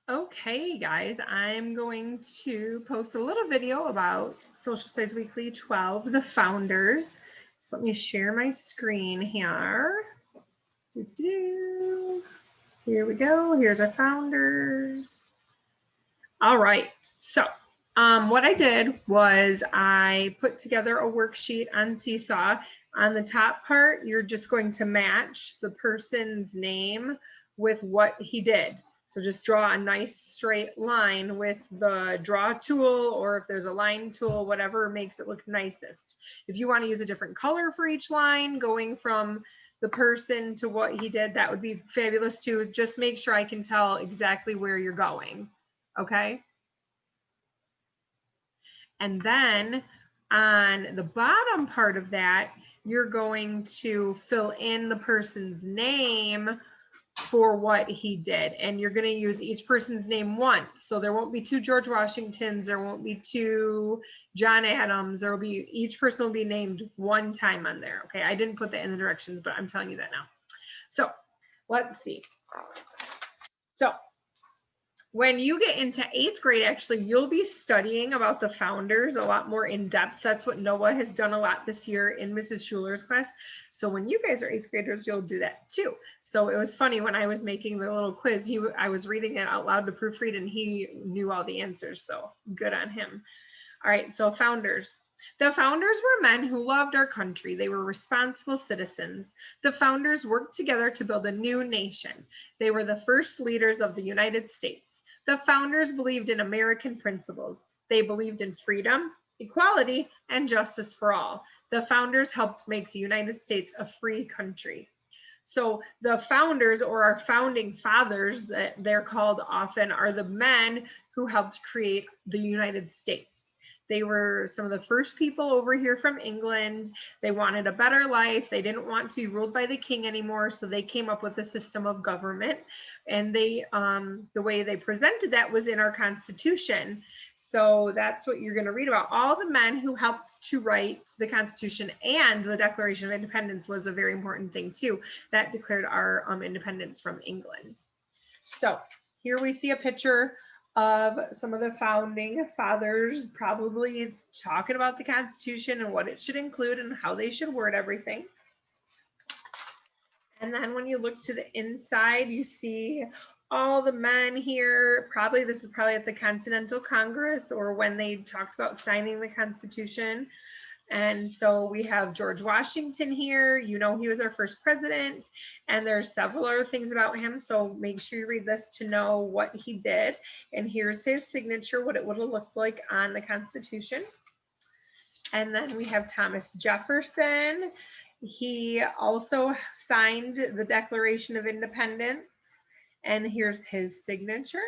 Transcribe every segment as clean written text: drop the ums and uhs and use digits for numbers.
Okay, guys, I'm going to post a little video about Social Studies Weekly 12, the founders. So let me share my screen here. Here we go. Here's our founders. All right. So what I did was I put together a worksheet on Seesaw. On the top part, you're just going to match the person's name with what he did. So just draw a nice straight line with the draw tool, or if there's a line tool, whatever makes it look nicest. If you want to use a different color for each line, going from the person to what he did, that would be fabulous too. Just make sure I can tell exactly where you're going. Okay. And then on the bottom part of that, you're going to fill in the person's name for what he did. And you're going to use each person's name once. So there won't be two George Washingtons. There won't be two John Adams. There will be, each person will be named one time on there. Okay. I didn't put that in the directions, but I'm telling you that now. So let's see. So when you get into 8th grade, actually, you'll be studying about the founders a lot more in depth. That's what Noah has done a lot this year in Mrs. Schuler's class. So when you guys are 8th graders, you'll do that too. So it was funny when I was making the little quiz, I was reading it out loud to proofread and he knew all the answers. So good on him. All right, so founders. The founders were men who loved our country. They were responsible citizens. The founders worked together to build a new nation. They were the first leaders of the United States. The founders believed in American principles. They believed in freedom, equality, and justice for all. The founders helped make the United States a free country. So the founders, or our founding fathers that they're called often, are the men who helped create the United States. They were some of the first people over here from England. They wanted a better life. They didn't want to be ruled by the king anymore, so they came up with a system of government. And they, the way they presented that was in our Constitution. So that's what you're going to read about. All the men who helped to write the Constitution and the Declaration of Independence was a very important thing too. That declared our independence from England. So here we see a picture of some of the founding fathers, probably talking about the Constitution and what it should include and how they should word everything. And then when you look to the inside, you see all the men here. Probably this is probably at the Continental Congress or when they talked about signing the Constitution. And so we have George Washington here. You know, he was our first president, and there's several other things about him. So make sure you read this to know what he did. And here's his signature, what it would have looked like on the Constitution. And then we have Thomas Jefferson. He also signed the Declaration of Independence, and here's his signature.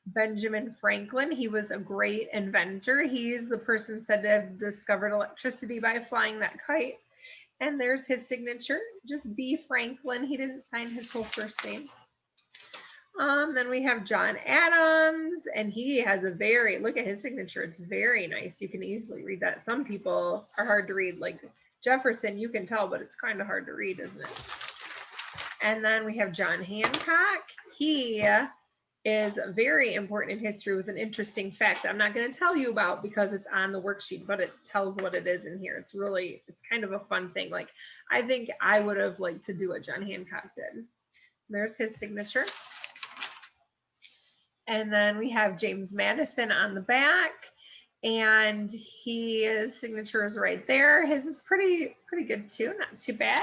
Benjamin Franklin, he was a great inventor. He's the person said to have discovered electricity by flying that kite. And there's his signature, just B. Franklin. He didn't sign his whole first name. Then we have John Adams, and he has a very, look at his signature. It's very nice. You can easily read that. Some people are hard to read, like Jefferson, you can tell, but it's kind of hard to read, isn't it? And then we have John Hancock. He is very important in history with an interesting fact that I'm not going to tell you about because it's on the worksheet, but it tells what it is in here. It's really, it's kind of a fun thing. Like, I think I would have liked to do what John Hancock did. There's his signature. And then we have James Madison on the back, and his signature is right there. His is pretty good too, not too bad.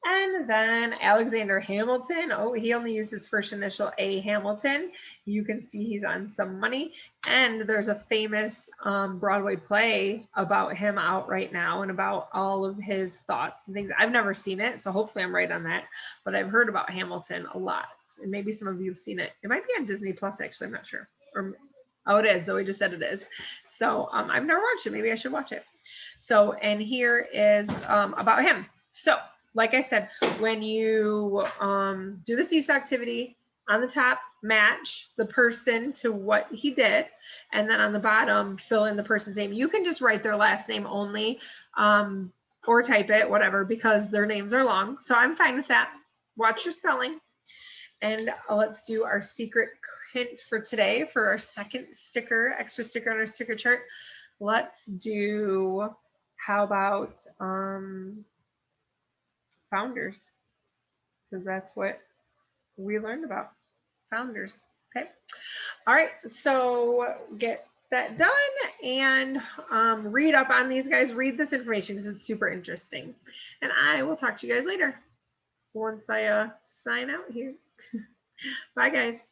And then Alexander Hamilton, oh, he only used his first initial A, Hamilton. You can see he's on some money. And there's a famous Broadway play about him out right now and about all of his thoughts and things. I've never seen it, so hopefully I'm right on that. But I've heard about Hamilton a lot. And maybe some of you have seen it. It might be on Disney Plus, actually, I'm not sure. Or, oh, it is. Zoe just said it is. So I've never watched it. Maybe I should watch it. So, and here is about him. So, like I said, when you do the seesaw activity, on the top, match the person to what he did, and then on the bottom, fill in the person's name. You can just write their last name only, or type it, whatever, because their names are long. So I'm fine with that. Watch your spelling. And let's do our secret hint for today for our second sticker, extra sticker on our sticker chart. Let's do, how about founders? Because that's what we learned about, founders. Okay. All right. So get that done and read up on these guys. Read this information because it's super interesting. And I will talk to you guys later once I sign out here. Bye, guys.